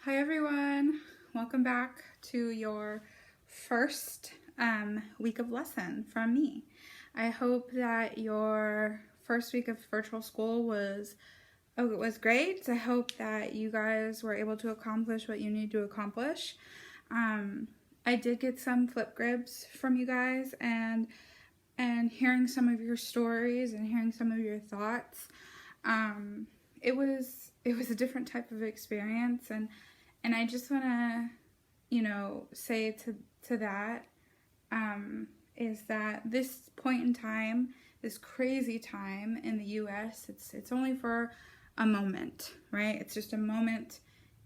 Hi everyone, welcome back to your first week of lesson from me. I hope that your first week of virtual school was great. I hope that you guys were able to accomplish what you need to accomplish. I did get some flip grids from you guys and hearing some of your stories and hearing some of your thoughts. It was a different type of experience, and I just want to, say to that, is that this point in time, this crazy time in the U.S., it's only for a moment, right? It's just a moment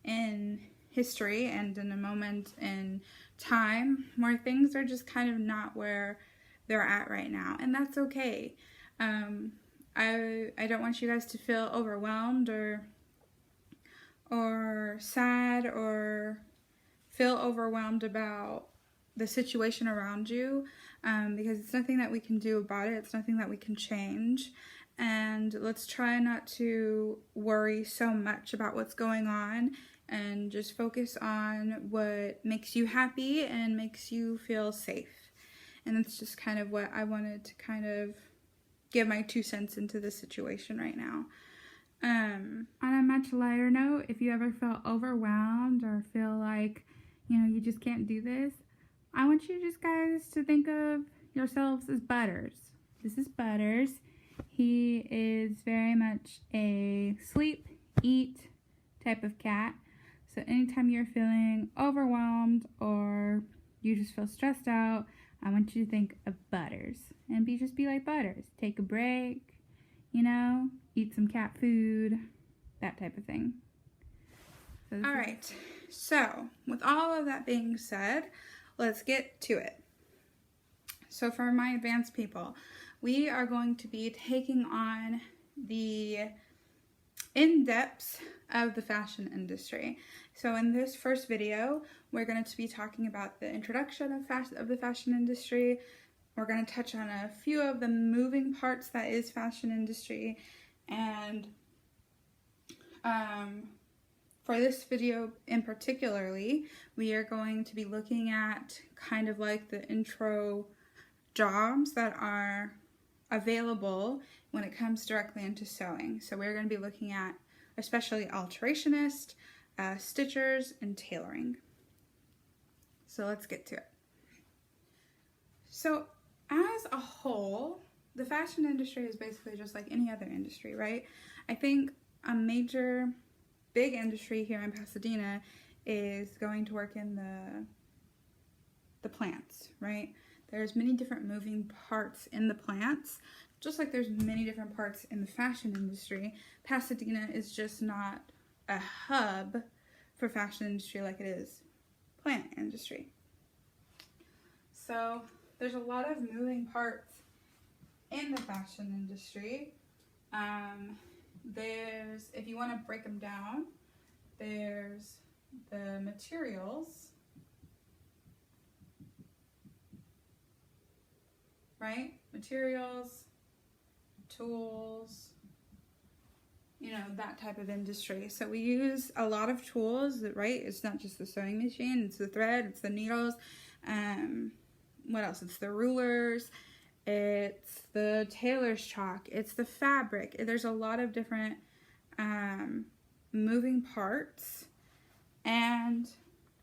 in history and in a moment in time where things are just kind of not where they're at right now, and that's okay. I don't want you guys to feel overwhelmed or sad or feel overwhelmed about the situation around you, because it's nothing that we can do about it. It's nothing that we can change. And let's try not to worry so much about what's going on and just focus on what makes you happy and makes you feel safe. And that's just kind of what I wanted to kind of give my 2 cents into this situation right now. On a much lighter note, if you ever feel overwhelmed or feel like, you just can't do this, I want you just guys to think of yourselves as Butters. This is Butters. He is very much a sleep, eat type of cat. So anytime you're feeling overwhelmed or you just feel stressed out, I want you to think of Butters and just be like Butters. Take a break, eat some cat food, that type of thing. So all right, so with all of that being said, let's get to it. So for my advanced people, we are going to be taking on the in-depths of the fashion industry. So in this first video, we're going to be talking about the introduction of the fashion industry. We're going to touch on a few of the moving parts that is fashion industry. And for this video in particularly, we are going to be looking at kind of like the intro jobs that are available when it comes directly into sewing. So we're going to be looking at especially alterationist, stitchers, and tailoring. So let's get to it. So as a whole, the fashion industry is basically just like any other industry, right? I think a major big industry here in Pasadena is going to work in the plants, right? There's many different moving parts in the plants, just like there's many different parts in the fashion industry. Pasadena is just not a hub for fashion industry like it is plant industry. So there's a lot of moving parts in the fashion industry. There's, if you want to break them down, there's the materials, right? Materials, tools, that type of industry. So we use a lot of tools, right? It's not just the sewing machine, it's the thread, it's the needles. What else? It's the rulers, it's the tailor's chalk, it's the fabric. There's a lot of different moving parts, and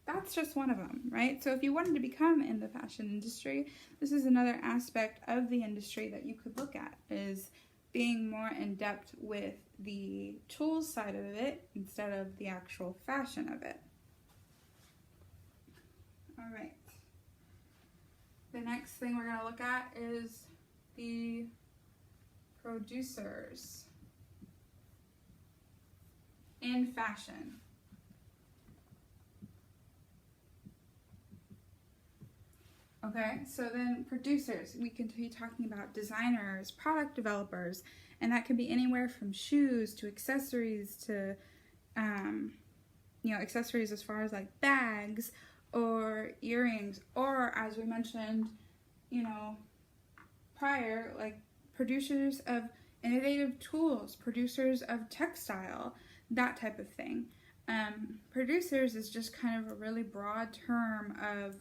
that's just one of them, right? So if you wanted to become in the fashion industry, this is another aspect of the industry that you could look at, is being more in depth with the tools side of it instead of the actual fashion of it. All right. The next thing we're going to look at is the producers in fashion. Okay, so then producers, we can be talking about designers, product developers, and that can be anywhere from shoes to accessories to, accessories as far as like bags or earrings, or as we mentioned, prior, like producers of innovative tools, producers of textile, that type of thing. Producers is just kind of a really broad term of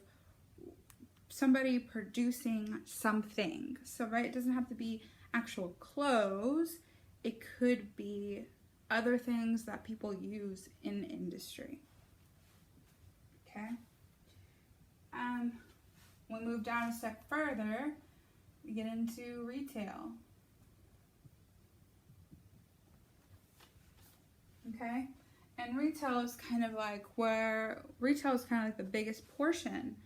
somebody producing something. So, right, it doesn't have to be actual clothes. It could be other things that people use in the industry. Okay. We move down a step further, we get into retail. Okay. And retail is kind of like the biggest portion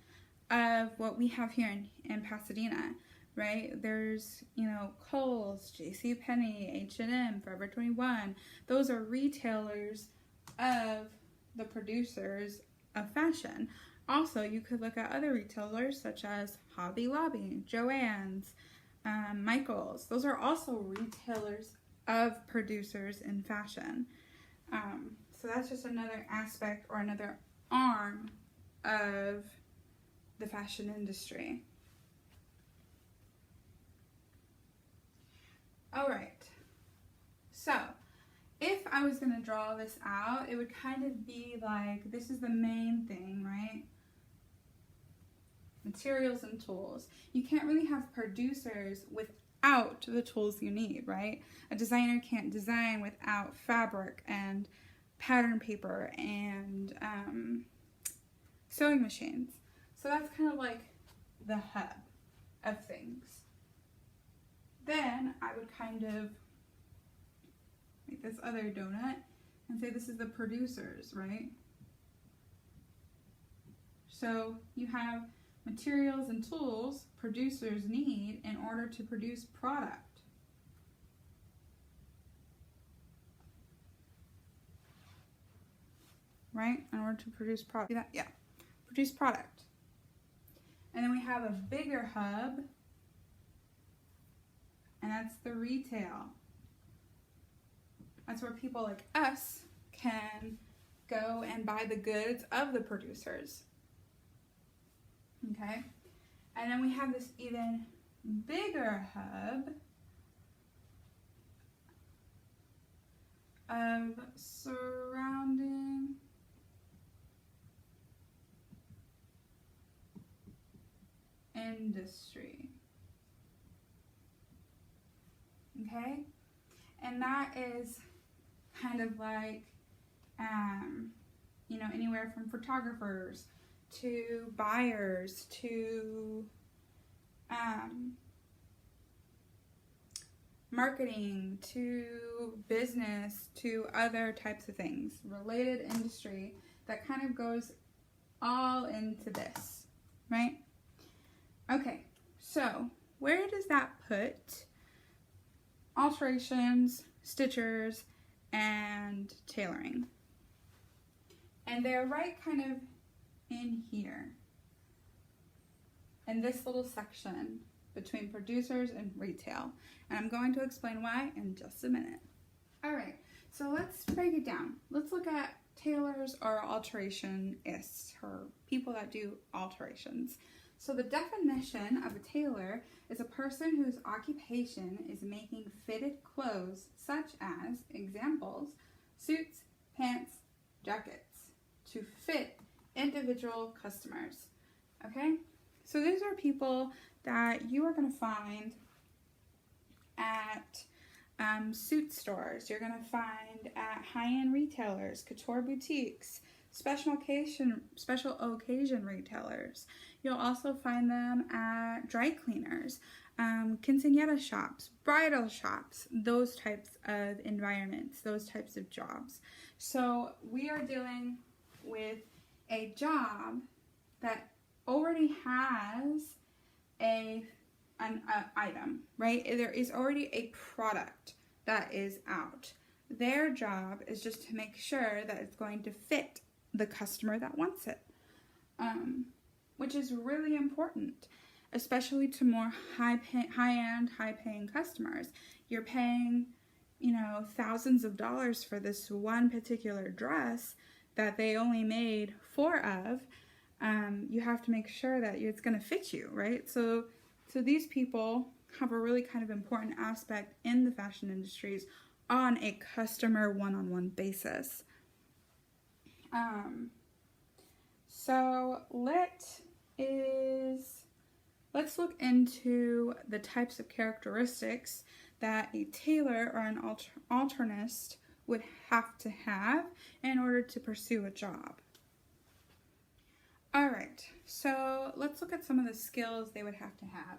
of what we have here in Pasadena, right? There's, Kohl's, JCPenney, H&M, Forever 21. Those are retailers of the producers of fashion. Also, you could look at other retailers such as Hobby Lobby, Joann's, Michael's. Those are also retailers of producers in fashion. So that's just another aspect or another arm of the fashion industry. All right. So if I was going to draw this out, it would kind of be like, this is the main thing, right? Materials and tools. You can't really have producers without the tools you need, right? A designer can't design without fabric and pattern paper and sewing machines. So that's kind of like the hub of things. Then I would kind of make this other donut and say this is the producers, right? So you have materials and tools producers need in order to produce product. Right? In order to produce product. See that? Yeah. Produce product. And then we have a bigger hub, and that's the retail. That's where people like us can go and buy the goods of the producers. Okay? And then we have this even bigger hub of surrounding industry. Okay? And that is kind of like, anywhere from photographers to buyers to marketing to business to other types of things, related industry that kind of goes all into this, right? Okay, so where does that put alterations, stitchers, and tailoring? And they're right kind of in here, in this little section between producers and retail. And I'm going to explain why in just a minute. All right, so let's break it down. Let's look at tailors or alterationists, or people that do alterations. So the definition of a tailor is a person whose occupation is making fitted clothes, such as, examples, suits, pants, jackets, to fit individual customers. Okay? So these are people that you are going to find at suit stores. You're going to find at high-end retailers, couture boutiques, special occasion retailers. You'll also find them at dry cleaners, quinceañera shops, bridal shops, those types of environments, those types of jobs. So we are dealing with a job that already has an item, right? There is already a product that is out. Their job is just to make sure that it's going to fit the customer that wants it, which is really important, especially to more high-end, high-paying customers. You're paying, thousands of dollars for this one particular dress that they only made 4 of. You have to make sure that it's going to fit you, right? So these people have a really kind of important aspect in the fashion industries on a customer one-on-one basis. Um, so let's look into the types of characteristics that a tailor or an alternist would have to have in order to pursue a job. All right, so let's look at some of the skills they would have to have.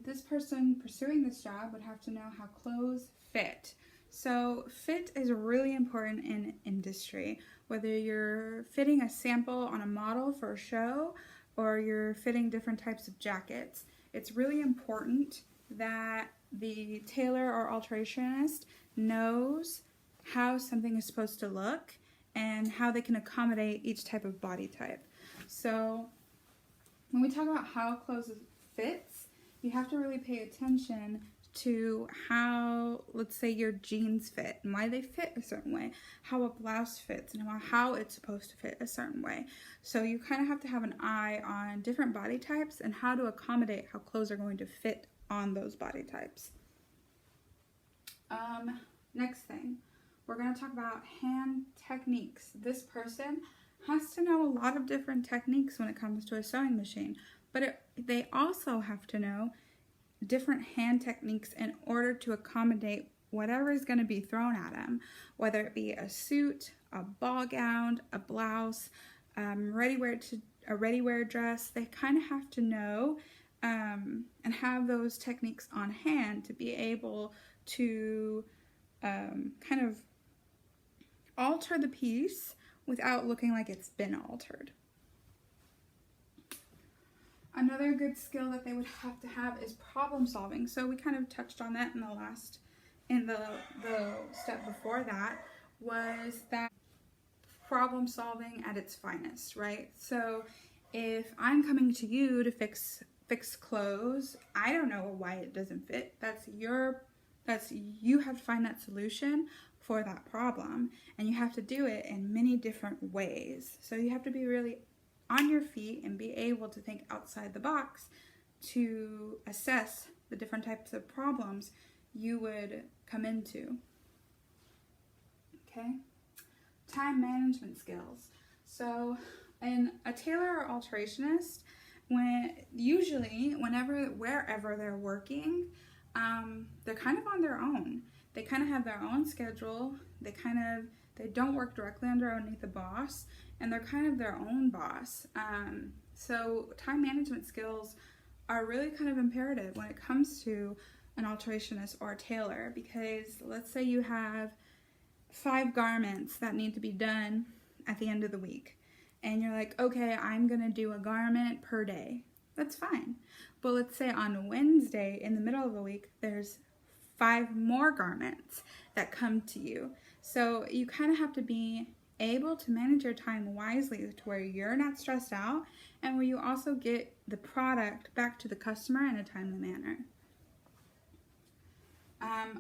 This person pursuing this job would have to know how clothes fit. So fit is really important in industry, whether you're fitting a sample on a model for a show or you're fitting different types of jackets. It's really important that the tailor or alterationist knows how something is supposed to look and how they can accommodate each type of body type. So when we talk about how clothes fits, you have to really pay attention to how, let's say, your jeans fit and why they fit a certain way, how a blouse fits and how it's supposed to fit a certain way. So you kind of have to have an eye on different body types and how to accommodate how clothes are going to fit on those body types. Next thing, we're going to talk about hand techniques. This person has to know a lot of different techniques when it comes to a sewing machine, but they also have to know different hand techniques in order to accommodate whatever is going to be thrown at them, whether it be a suit, a ball gown, a blouse, a ready-wear dress. They kind of have to know and have those techniques on hand to be able to kind of alter the piece without looking like it's been altered. Another good skill that they would have to have is problem solving. So we kind of touched on that in the step before that, was that problem solving at its finest, right? So if I'm coming to you to fix clothes, I don't know why it doesn't fit. You have to find that solution for that problem, and you have to do it in many different ways. So you have to be really on your feet and be able to think outside the box to assess the different types of problems you would come into. Okay, time management skills. So in a tailor or alterationist, wherever they're working, they're kind of on their own. They kind of have their own schedule. They don't work directly underneath the boss, and they're kind of their own boss. So time management skills are really kind of imperative when it comes to an alterationist or a tailor, because let's say you have 5 garments that need to be done at the end of the week, and you're like, okay, I'm gonna do a garment per day. That's fine. But let's say on Wednesday in the middle of the week, there's 5 more garments that come to you. So you kind of have to be able to manage your time wisely to where you're not stressed out and where you also get the product back to the customer in a timely manner.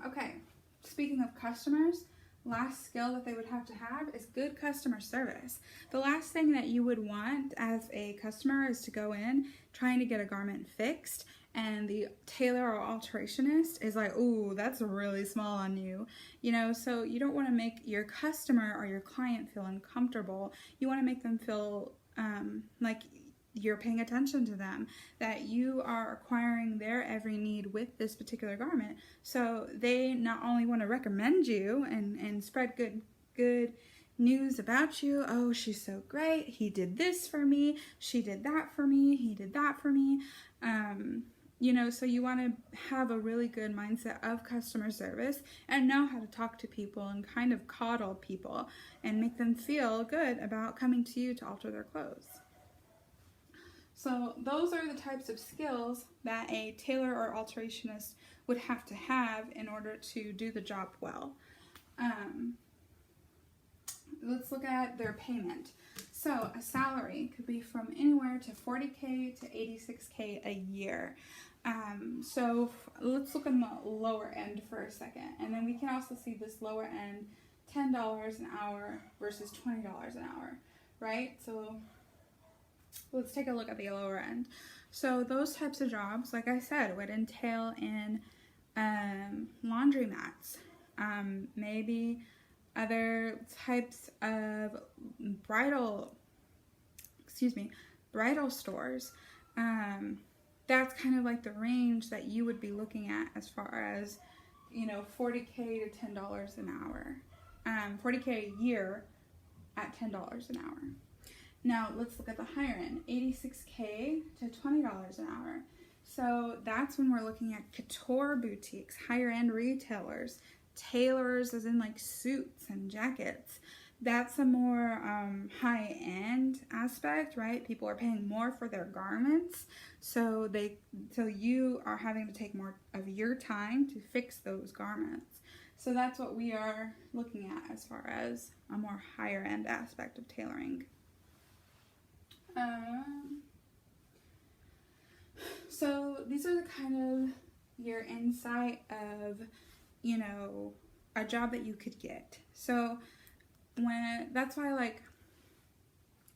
Okay, speaking of customers, last skill that they would have to have is good customer service. The last thing that you would want as a customer is to go in trying to get a garment fixed and the tailor or alterationist is like, ooh, that's really small on you. So you don't want to make your customer or your client feel uncomfortable. You want to make them feel like you're paying attention to them, that you are acquiring their every need with this particular garment. So they not only want to recommend you and spread good news about you. Oh, she's so great. He did this for me. She did that for me. He did that for me. So you want to have a really good mindset of customer service and know how to talk to people and kind of coddle people and make them feel good about coming to you to alter their clothes. So those are the types of skills that a tailor or alterationist would have to have in order to do the job well. Let's look at their payment. So a salary could be from anywhere to $40K to $86K a year. So let's look at the lower end for a second. And then we can also see this lower end, $10 an hour versus $20 an hour, right? So let's take a look at the lower end. So those types of jobs, like I said, would entail in laundromats, maybe Other types of bridal stores. That's kind of like the range that you would be looking at as far as, $40K to $10 an hour. $40K a year at $10 an hour. Now let's look at the higher end, $86K to $20 an hour. So that's when we're looking at couture boutiques, higher end retailers, tailors as in like suits and jackets. That's a more high end aspect, right? People are paying more for their garments, so you are having to take more of your time to fix those garments. So that's what we are looking at as far as a more higher end aspect of tailoring. So these are the kind of your insight of, a job that you could get. So that's why, like,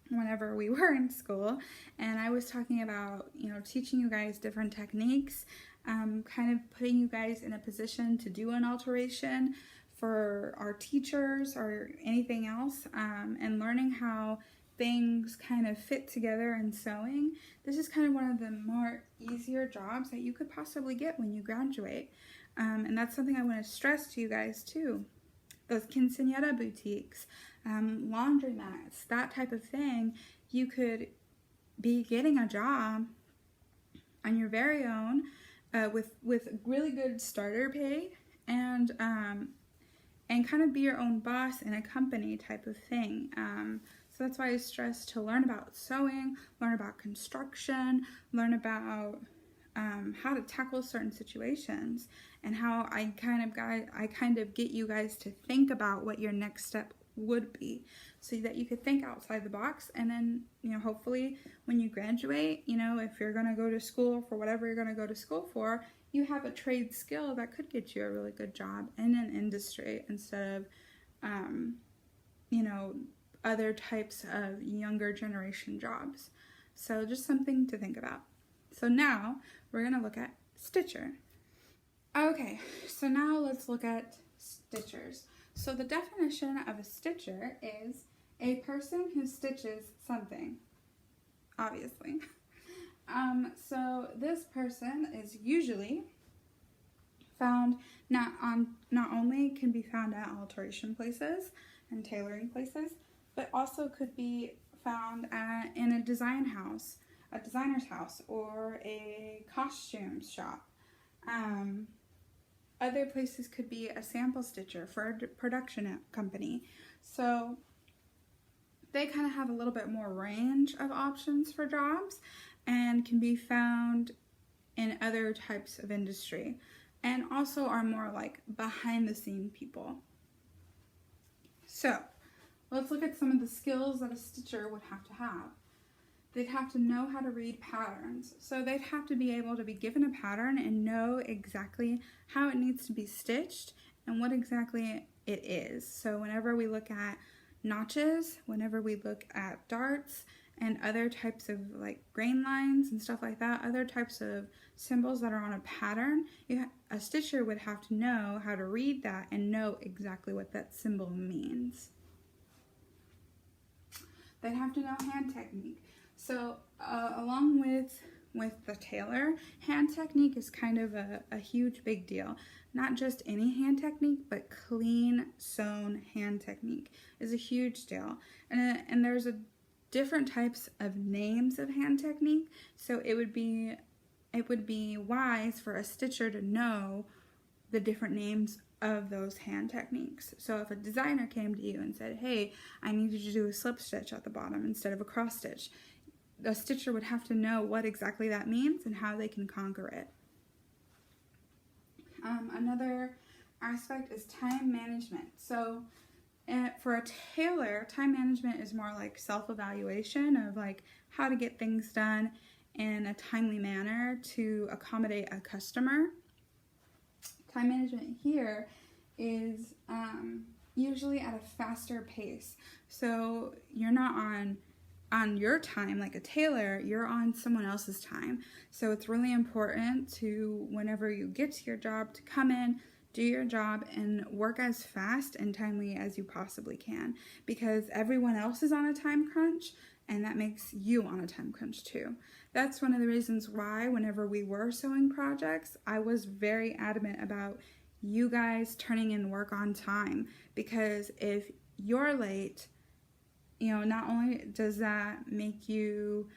whenever we were in school and I was talking about, teaching you guys different techniques, kind of putting you guys in a position to do an alteration for our teachers or anything else, and learning how things kind of fit together in sewing. This is kind of one of the more easier jobs that you could possibly get when you graduate. And that's something I want to stress to you guys too. Those quinceañera boutiques, laundromats, that type of thing, you could be getting a job on your very own, with really good starter pay, and kind of be your own boss in a company type of thing. So that's why I stress to learn about sewing, learn about construction, learn about how to tackle certain situations, and how I kind of get you guys to think about what your next step would be, so that you could think outside the box. And then, hopefully when you graduate, if you're going to go to school for whatever you're going to go to school for, you have a trade skill that could get you a really good job in an industry instead of, other types of younger generation jobs. So just something to think about. So now we're going to look at stitcher. Okay, so now let's look at stitchers. So the definition of a stitcher is a person who stitches something, obviously. So this person is usually found not only can be found at alteration places and tailoring places, but also could be found in a designer's house, or a costume shop. Other places could be a sample stitcher for a production company. So they kind of have a little bit more range of options for jobs, and can be found in other types of industry, and also are more like behind the scene people. So let's look at some of the skills that a stitcher would have to have. They'd have to know how to read patterns. So they'd have to be able to be given a pattern and know exactly how it needs to be stitched and what exactly it is. So whenever we look at notches, whenever we look at darts and other types of like grain lines and stuff like that, other types of symbols that are on a pattern, a stitcher would have to know how to read that and know exactly what that symbol means. They'd have to know hand technique. So along with the tailor, hand technique is kind of a huge big deal. Not just any hand technique, but clean sewn hand technique is a huge deal. And there's different types of names of hand technique. So it would be wise for a stitcher to know the different names of those hand techniques. So if a designer came to you and said, hey, I need you to do a slip stitch at the bottom instead of a cross stitch, the stitcher would have to know what exactly that means and how they can conquer it. Another aspect is time management. So for a tailor, time management is more like self-evaluation of like how to get things done in a timely manner to accommodate a customer. Time management here is usually at a faster pace. So you're not on your time like a tailor, you're on someone else's time. So it's really important to, whenever you get to your job, to come in, do your job and work as fast and timely as you possibly can, because everyone else is on a time crunch and that makes you on a time crunch too. That's one of the reasons why whenever we were sewing projects, I was very adamant about you guys turning in work on time, because if you're late, not only does that make you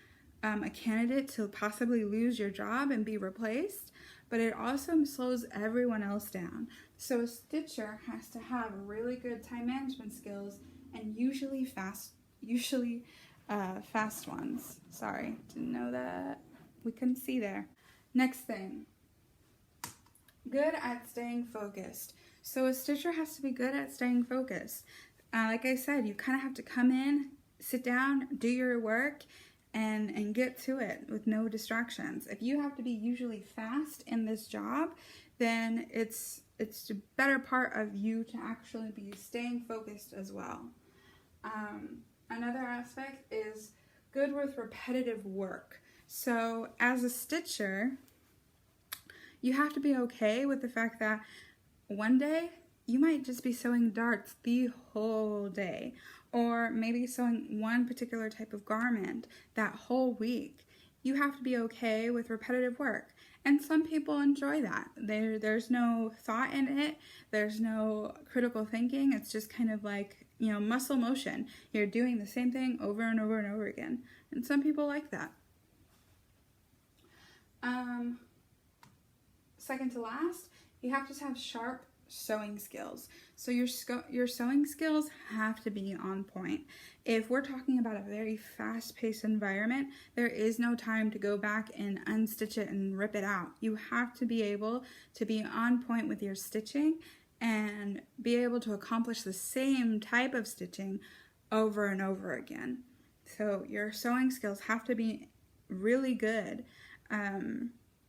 a candidate to possibly lose your job and be replaced, but it also slows everyone else down. So a stitcher has to have really good time management skills, and usually fast ones. Sorry, didn't know that. We couldn't see there. Next thing, good at staying focused. So a stitcher has to be good at staying focused. Like I said, you kind of have to come in, sit down, do your work, and get to it with no distractions. If you have to be usually fast in this job, then it's a better part of you to actually be staying focused as well. Another aspect is good with repetitive work. So as a stitcher, you have to be okay with the fact that one day you might just be sewing darts the whole day, or maybe sewing one particular type of garment that whole week. You have to be okay with repetitive work. And some people enjoy that. There's no thought in it. There's no critical thinking. It's just kind of like, muscle motion. You're doing the same thing over and over and over again. And some people like that. Second to last, you have to have sharp sewing skills. So your sewing skills have to be on point. If we're talking about a very fast-paced environment, there is no time to go back and unstitch it and rip it out. You have to be able to be on point with your stitching and be able to accomplish the same type of stitching over and over again. So your sewing skills have to be really good,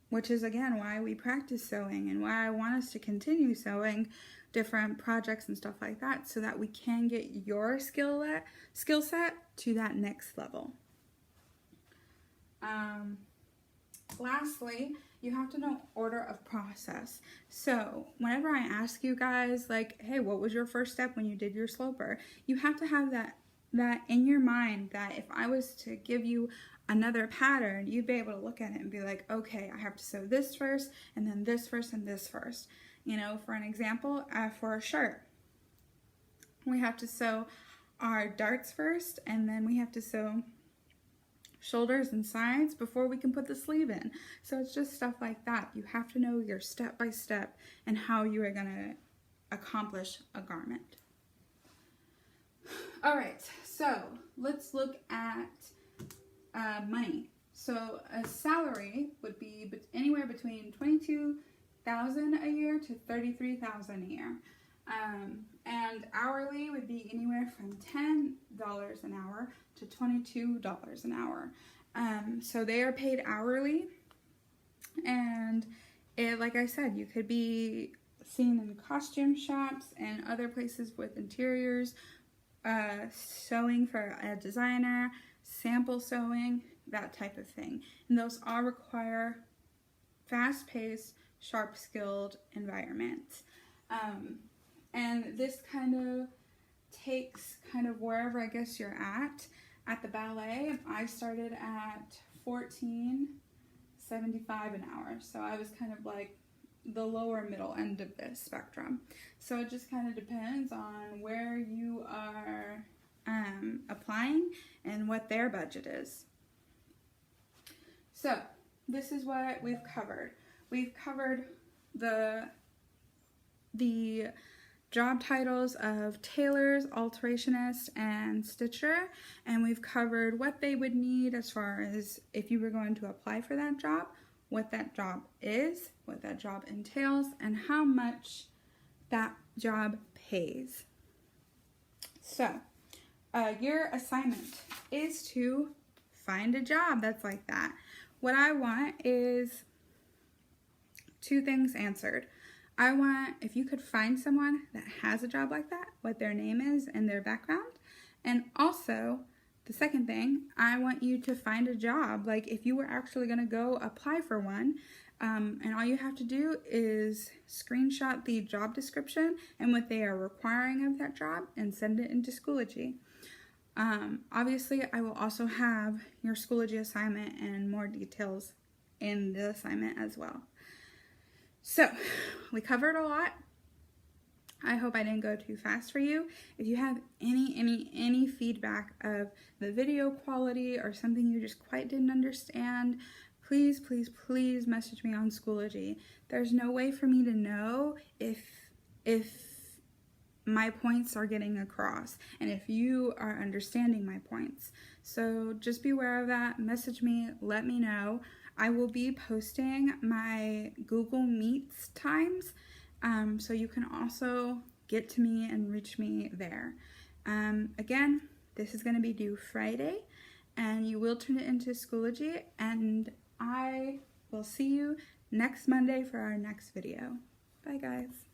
which is again why we practice sewing and why I want us to continue sewing different projects and stuff like that, so that we can get your skill set to that next level. Lastly, you have to know order of process. So whenever I ask you guys, like, hey, what was your first step when you did your sloper? You have to have that in your mind, that if I was to give you another pattern, you'd be able to look at it and be like, okay, I have to sew this first, and then this first, and this first. For an example, for a shirt, we have to sew our darts first, and then we have to sew shoulders and sides before we can put the sleeve in. So it's just stuff like that. You have to know your step by step and how you are going to accomplish a garment. All right, so let's look at money. So a salary would be anywhere between $22,000 a year to $33,000 a year. And hourly would be anywhere from $10 an hour to $22 an hour. So they are paid hourly, and like I said, you could be seen in costume shops and other places with interiors, sewing for a designer, sample sewing, that type of thing. And those all require fast-paced, sharp-skilled environments. And this kind of takes wherever I guess you're at. At the ballet, I started at $14.75 an hour. So I was kind of like the lower middle end of this spectrum. So it just kind of depends on where you are applying and what their budget is. So this is what we've covered. We've covered the job titles of tailors, alterationist, and stitcher, and we've covered what they would need as far as if you were going to apply for that job, what that job is, what that job entails, and how much that job pays. So, your assignment is to find a job that's like that. What I want is 2 things answered. I want, if you could find someone that has a job like that, what their name is and their background. And also, the second thing, I want you to find a job. Like if you were actually going to go apply for one, And all you have to do is screenshot the job description and what they are requiring of that job and send it into Schoology. Obviously, I will also have your Schoology assignment and more details in the assignment as well. So, we covered a lot. I hope I didn't go too fast for you. If you have any feedback of the video quality or something you just quite didn't understand, please message me on Schoology. There's no way for me to know if my points are getting across and if you are understanding my points. So just be aware of that. Message me, let me know. I will be posting my Google Meets times, so you can also get to me and reach me there. Again, this is going to be due Friday, and you will turn it into Schoology, and I will see you next Monday for our next video. Bye, guys.